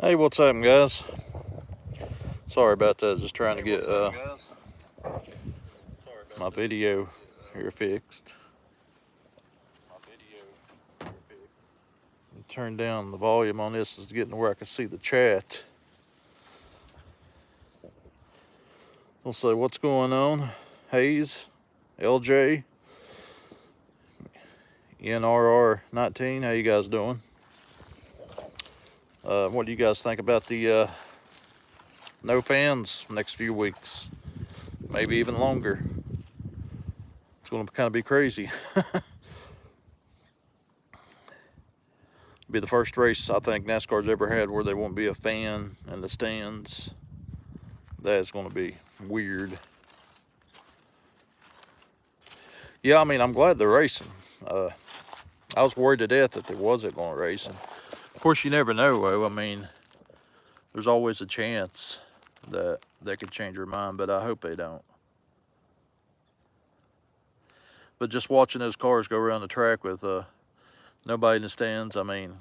Hey, what's up, guys? Sorry about that. Just trying to get my video here fixed. Turn down the volume on this is getting to where I can see the chat. We'll say what's going on. Hayes, LJ, NRR19. How you guys doing? What do you guys think about the no fans next few weeks? Maybe even longer. It's going to kind of be crazy. Be the first race I think NASCAR's ever had where there won't be a fan in the stands. That's going to be weird. Yeah, I mean, I'm glad they're racing. I was worried to death that they wasn't going to race. And of course, you never know, though. I mean, there's always a chance that they could change their mind, but I hope they don't. But just watching those cars go around the track with nobody in the stands, I mean,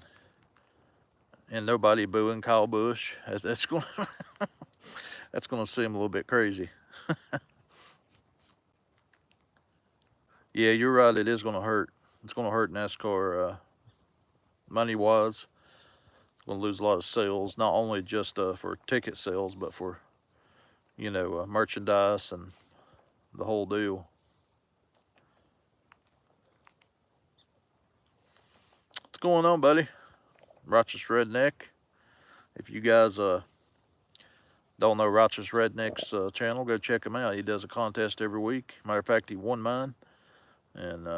and nobody booing Kyle Busch, that's going that's going to seem a little bit crazy. Yeah, you're right. It is going to hurt. It's going to hurt NASCAR money-wise. It's going to lose a lot of sales, not only just for ticket sales, but for, merchandise and the whole deal. What's going on, buddy? Righteous Redneck. If you guys don't know Righteous Redneck's channel, go check him out. He does a contest every week. Matter of fact, he won mine, and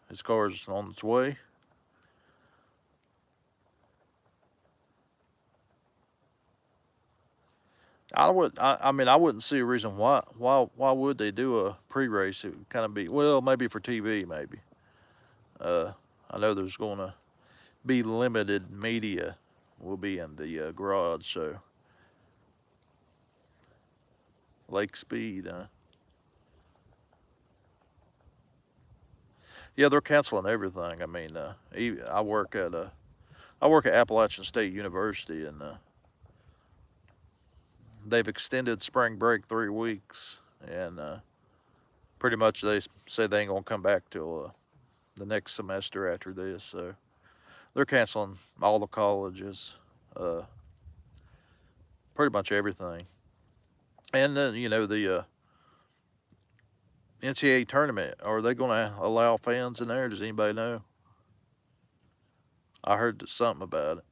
his car's on its way. I wouldn't see a reason why would they do a pre-race? It would kind of be, well, maybe for TV, maybe. I know there's going to be limited media will be in the garage, so Lake Speed. Yeah, they're canceling everything. I mean, I work at Appalachian State University, and they've extended spring break 3 weeks, and pretty much they say they ain't gonna come back till the next semester after this. So they're canceling all the colleges, pretty much everything. And then the NCAA tournament. Are they going to allow fans in there? Does anybody know? I heard something about it.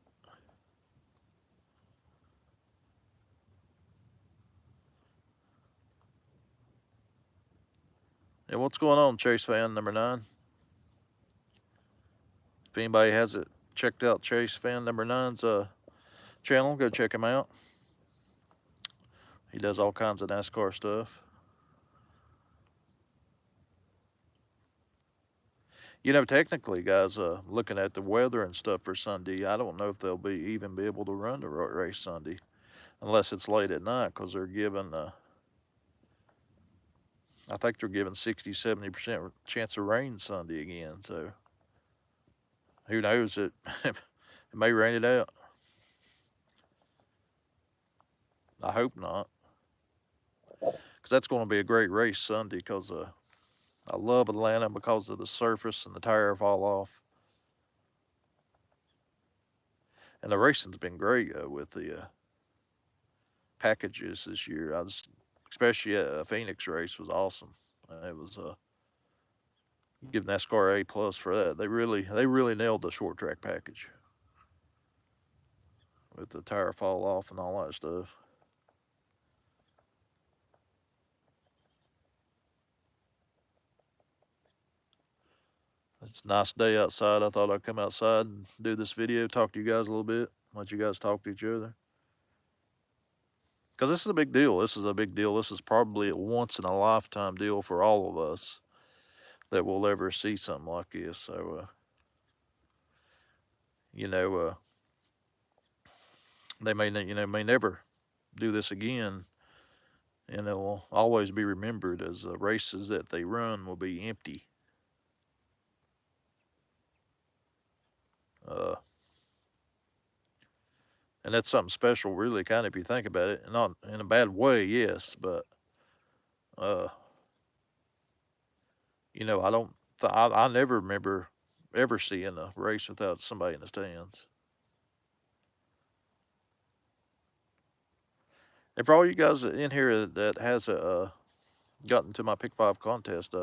And what's going on, Chase fan number 9? If anybody hasn't checked out Chase fan number 9's channel, go check him out. He does all kinds of NASCAR stuff. Technically, guys, looking at the weather and stuff for Sunday, I don't know if they'll even be able to run the race Sunday, unless it's late at night, because they're giving, I think they're giving 60-70% chance of rain Sunday again. So who knows? It may rain it out. I hope not, because that's going to be a great race Sunday. Because I love Atlanta because of the surface and the tire fall off. And the racing's been great with the packages this year. Especially a Phoenix race was awesome. It was give NASCAR A+ for that. They really nailed the short track package with the tire fall off and all that stuff. It's a nice day outside. I thought I'd come outside and do this video, talk to you guys a little bit, let you guys talk to each other. Because this is a big deal. This is a big deal. This is probably a once in a lifetime deal for all of us that we'll ever see something like this. So, they may never do this again, and it will always be remembered as the races that they run will be empty. And that's something special, really, kind of, if you think about it. Not in a bad way, yes, but uh, I don't. I never remember ever seeing a race without somebody in the stands. And for all you guys in here that has gotten to my Pick Five contest,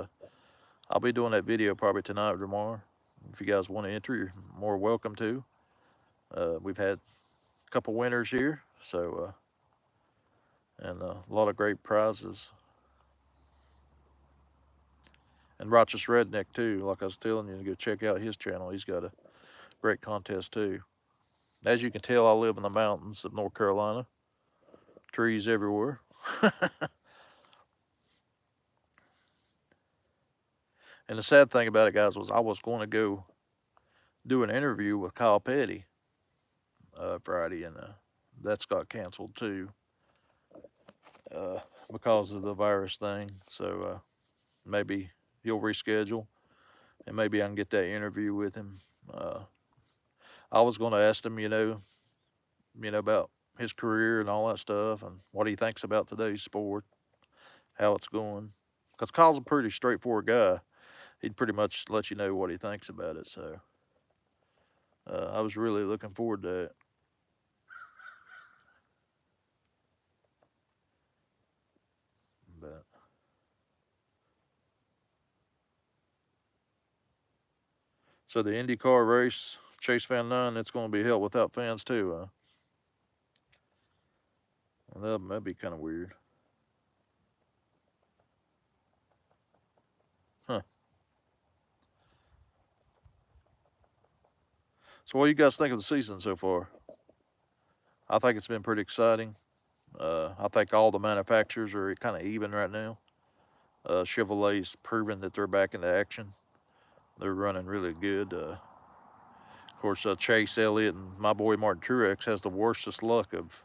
I'll be doing that video probably tonight or tomorrow. If you guys want to enter, you're more welcome to. We've had a couple winners here, so and a lot of great prizes. And Rochester Redneck too. Like I was telling you, to go check out his channel. He's got a great contest too. As you can tell, I live in the mountains of North Carolina. Trees everywhere. And the sad thing about it, guys, was I was going to go do an interview with Kyle Petty Friday, and that's got canceled too because of the virus thing. So maybe he'll reschedule, and maybe I can get that interview with him. I was going to ask him, about his career and all that stuff, and what he thinks about today's sport, how it's going. Because Kyle's a pretty straightforward guy. He'd pretty much let you know what he thinks about it. So I was really looking forward to it. But so the IndyCar race, Chase Van Nunn, it's going to be held without fans too. Well, that'd be kind of weird. Huh. So what do you guys think of the season so far? I think it's been pretty exciting. I think all the manufacturers are kind of even right now. Chevrolet's proven that they're back into action. They're running really good. Of course, Chase Elliott and my boy Martin Truex has the worstest luck of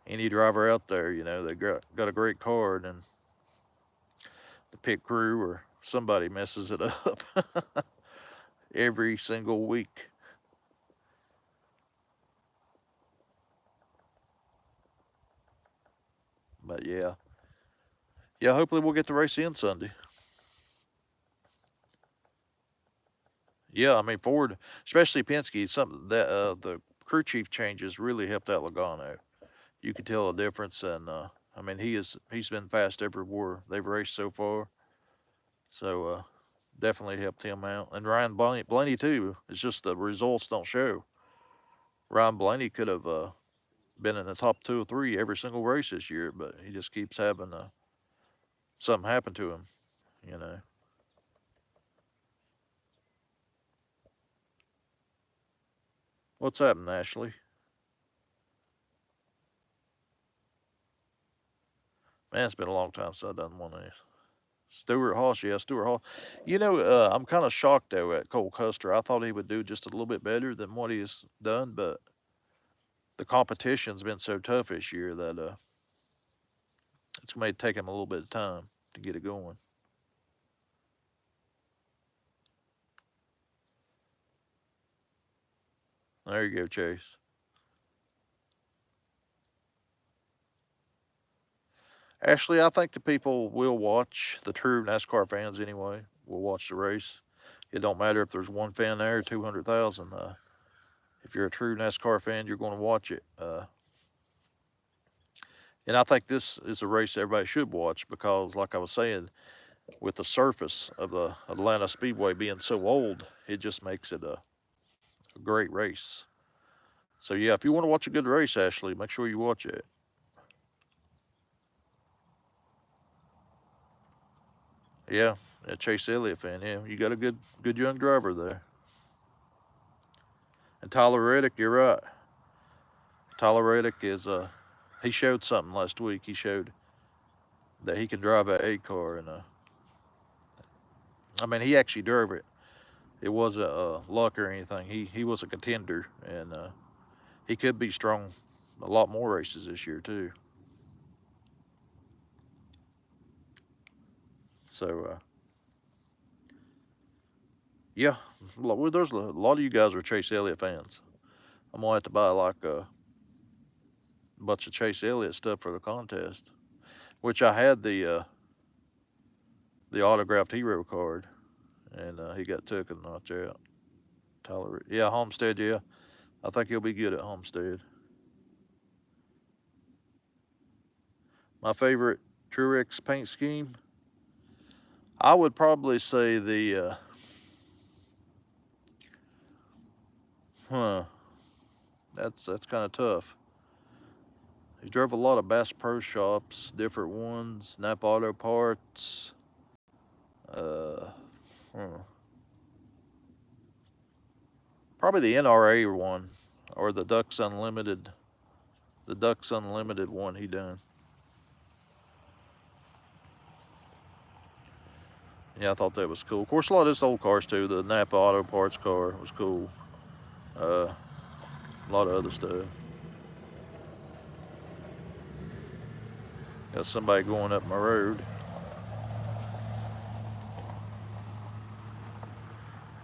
any driver out there. They got a great car, and the pit crew or somebody messes it up every single week. But yeah, hopefully we'll get the race in Sunday. Yeah, I mean Ford, especially Penske, something that the crew chief changes really helped out Logano. You could tell a difference, and I mean he's been fast everywhere they've raced so far, so definitely helped him out. And Ryan Blaney too. It's just the results don't show. Ryan Blaney could have been in the top 2 or 3 every single race this year, but he just keeps having something happen to him. You know. What's happened, Ashley? Man, it's been a long time since I've done one of these. Stuart Haas, yeah, Stuart Haas. I'm kind of shocked though at Cole Custer. I thought he would do just a little bit better than what he's done, but the competition's been so tough this year that it's going to take him a little bit of time to get it going. There you go, Chase. Ashley, I think the people will watch, the true NASCAR fans anyway, will watch the race. It don't matter if there's one fan there or 200,000. If you're a true NASCAR fan, you're going to watch it. And I think this is a race everybody should watch because, like I was saying, with the surface of the Atlanta Speedway being so old, it just makes it a great race. So, yeah, if you want to watch a good race, Ashley, make sure you watch it. Yeah, a Chase Elliott fan. Yeah, you got a good young driver there. And Tyler Reddick, you're right. Tyler Reddick is he showed something last week. He showed that he can drive an A car, and I mean he actually drove it. It wasn't luck or anything. He was a contender, and he could be strong a lot more races this year too. So yeah, well, there's a lot of you guys are Chase Elliott fans. I'm gonna have to buy like bunch of Chase Elliott stuff for the contest, which I had the autographed hero card, and he got took and knocked out. Tyler, yeah, Homestead, yeah. I think he'll be good at Homestead. My favorite Truex paint scheme, I would probably say the, huh, that's kind of tough. He drove a lot of Bass Pro Shops, different ones, Napa Auto Parts, uh, hmm. Probably the NRA one, or the Ducks Unlimited one he done. Yeah, I thought that was cool. Of course, a lot of this old cars too. The Napa Auto Parts car was cool. A lot of other stuff. Got somebody going up my road.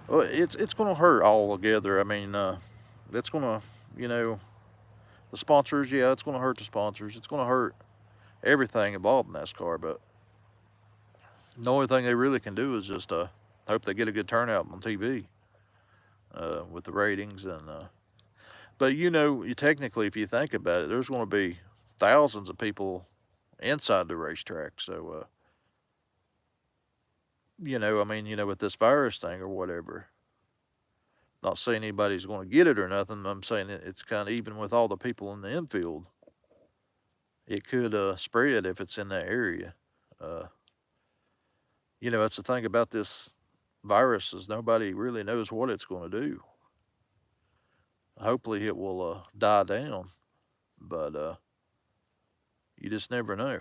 Well, it's gonna hurt all together. I mean, it's gonna, you know, the sponsors. Yeah, it's gonna hurt the sponsors. It's gonna hurt everything involved in NASCAR. But the only thing they really can do is just hope they get a good turnout on TV with the ratings and. But you technically, if you think about it, there's going to be thousands of people inside the racetrack. So, I mean, with this virus thing or whatever, not saying anybody's going to get it or nothing. I'm saying it's kind of even with all the people in the infield, it could spread if it's in that area. Uh, that's the thing about this virus is nobody really knows what it's going to do. Hopefully, it will die down, but you just never know.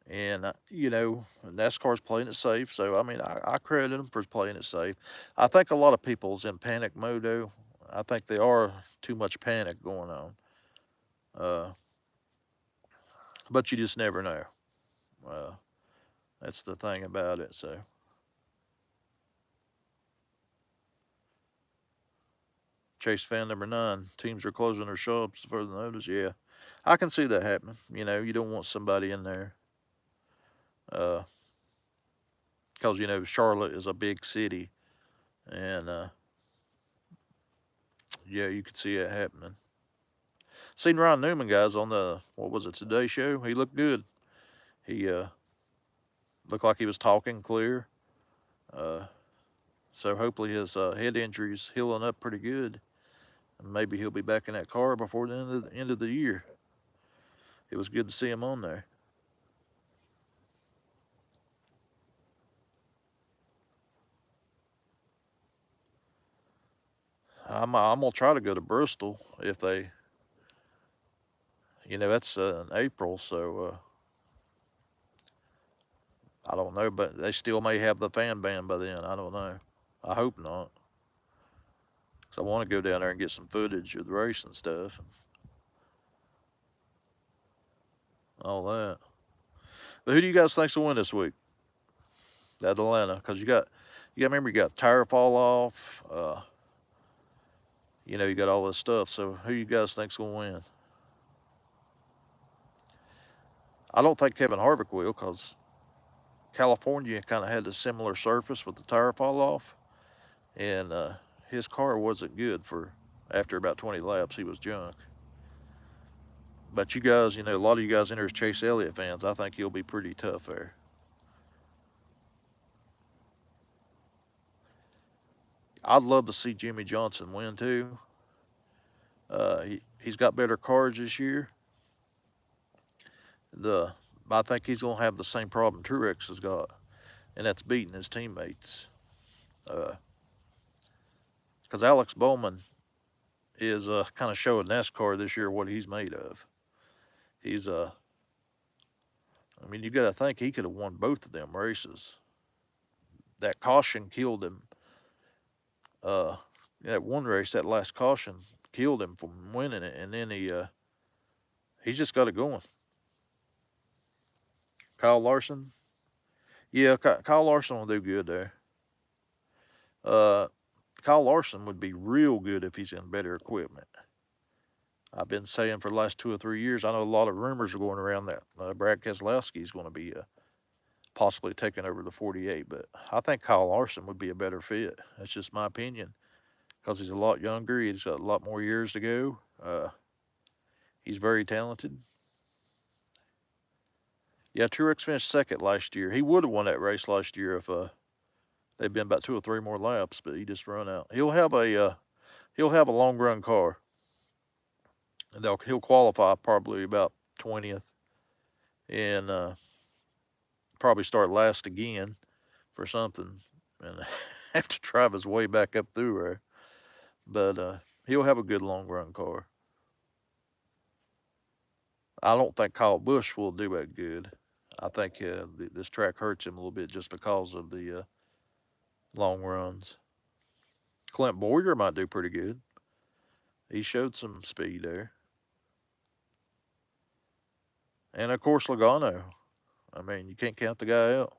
And NASCAR's playing it safe. So I mean, I credit them for playing it safe. I think a lot of people's in panic mode though. I think there are too much panic going on. Uh, but you just never know. Uh, that's the thing about it. So Chase fan number 9, teams are closing their shops for the notice. Yeah, I can see that happening. You don't want somebody in there. Because Charlotte is a big city, and yeah, you could see it happening. Seen Ryan Newman, guys, on the, what was it, Today Show? He looked good. He looked like he was talking clear. So hopefully his head injury's healing up pretty good. And maybe he'll be back in that car before the end of the year. It was good to see him on there. I'm gonna try to go to Bristol if they, that's in April, so I don't know, but they still may have the fan ban by then. I don't know. I hope not, because I want to go down there and get some footage of the race and stuff, and all that. But who do you guys think's will win this week at Atlanta? Because remember you got tire fall off. You got all this stuff. So who you guys think's gonna win? I don't think Kevin Harvick will, because California kind of had a similar surface with the tire fall off, and his car wasn't good for after about 20 laps. He was junk. But you guys, a lot of you guys in there as Chase Elliott fans. I think he'll be pretty tough there. I'd love to see Jimmy Johnson win too. He's got better cars this year. I think he's gonna have the same problem Truex has got, and that's beating his teammates. Because Alex Bowman is kind of showing NASCAR this year what he's made of. He's I mean, you got to think he could have won both of them races. That caution killed him. That one race, that last caution killed him from winning it, and then he just got it going. Kyle Larson, yeah, Kyle Larson will do good there. Kyle Larson would be real good if he's in better equipment. I've been saying for the last 2 or 3 years, I know a lot of rumors are going around that Brad Keselowski is going to be possibly taking over the 48, but I think Kyle Larson would be a better fit. That's just my opinion because he's a lot younger. He's got a lot more years to go. He's very talented. Yeah, Truex finished second last year. He would have won that race last year if they'd been about 2 or 3 more laps, but he just run out. He'll have a long run car, and he'll qualify probably about 20th, and probably start last again for something, and have to drive his way back up through there. But he'll have a good long run car. I don't think Kyle Busch will do that good. I think this track hurts him a little bit just because of the long runs. Clint Boyer might do pretty good. He showed some speed there. And of course, Logano. I mean, you can't count the guy out.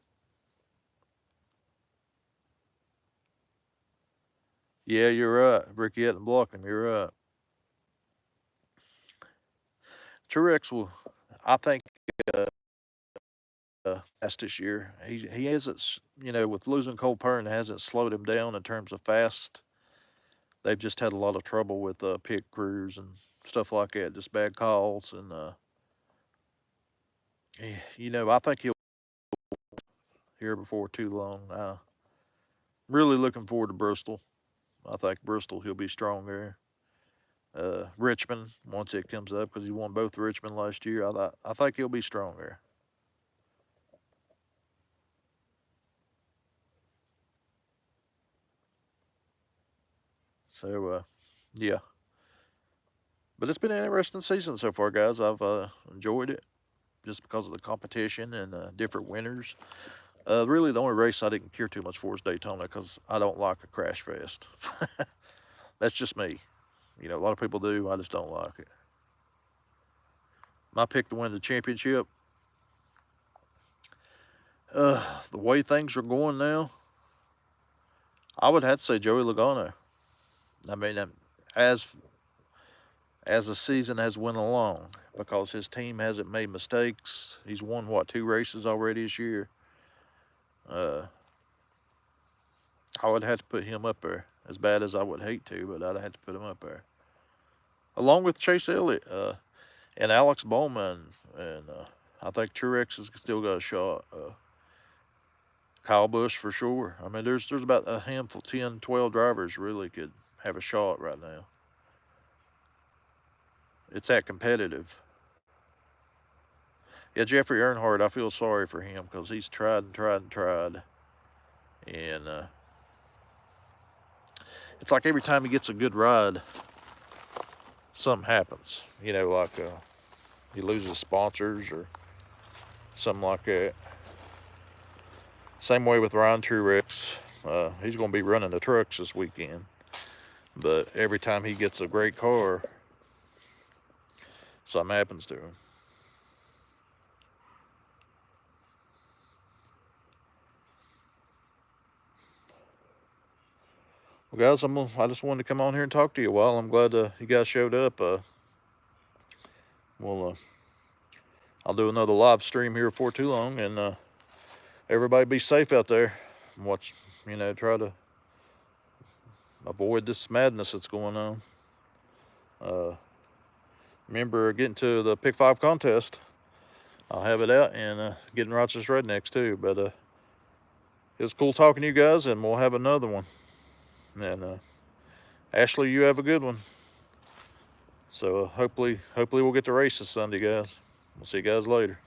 Yeah, you're right. Ricky hadn't blocked him. You're right. Truex will, I think, fast this year. He hasn't, with losing Cole Pearn, hasn't slowed him down in terms of fast. They've just had a lot of trouble with pit crews and stuff like that, just bad calls. And, I think he'll be here before too long. Really looking forward to Bristol. I think Bristol, he'll be strong there. Richmond, once it comes up, because he won both Richmond last year, I think he'll be strong there. So, yeah. But it's been an interesting season so far, guys. I've enjoyed it just because of the competition and different winners. Really, the only race I didn't care too much for is Daytona because I don't like a crash fest. That's just me. A lot of people do. I just don't like it. My pick to win the championship. The way things are going now, I would have to say Joey Logano. I mean, as the season has went along, because his team hasn't made mistakes. He's won 2 races already this year. I would have to put him up there. As bad as I would hate to, but I'd have to put him up there. Along with Chase Elliott and Alex Bowman, and I think Truex has still got a shot. Kyle Busch for sure. I mean, there's about a handful, 10, 12 drivers really could have a shot right now. It's that competitive. Yeah, Jeffrey Earnhardt, I feel sorry for him because he's tried and tried and tried. And it's like every time he gets a good ride, something happens. Like he loses sponsors or something like that. Same way with Ryan Truex. He's going to be running the trucks this weekend. But every time he gets a great car, something happens to him. Well, guys, I just wanted to come on here and talk to you a while. I'm glad you guys showed up. I'll do another live stream here before too long, and everybody be safe out there. Watch, try to avoid this madness that's going on. Remember getting to the Pick 5 contest. I'll have it out and getting Rochester Rednecks too. But it was cool talking to you guys, and we'll have another one. And Ashley, you have a good one. So hopefully we'll get to race this Sunday, guys. We'll see you guys later.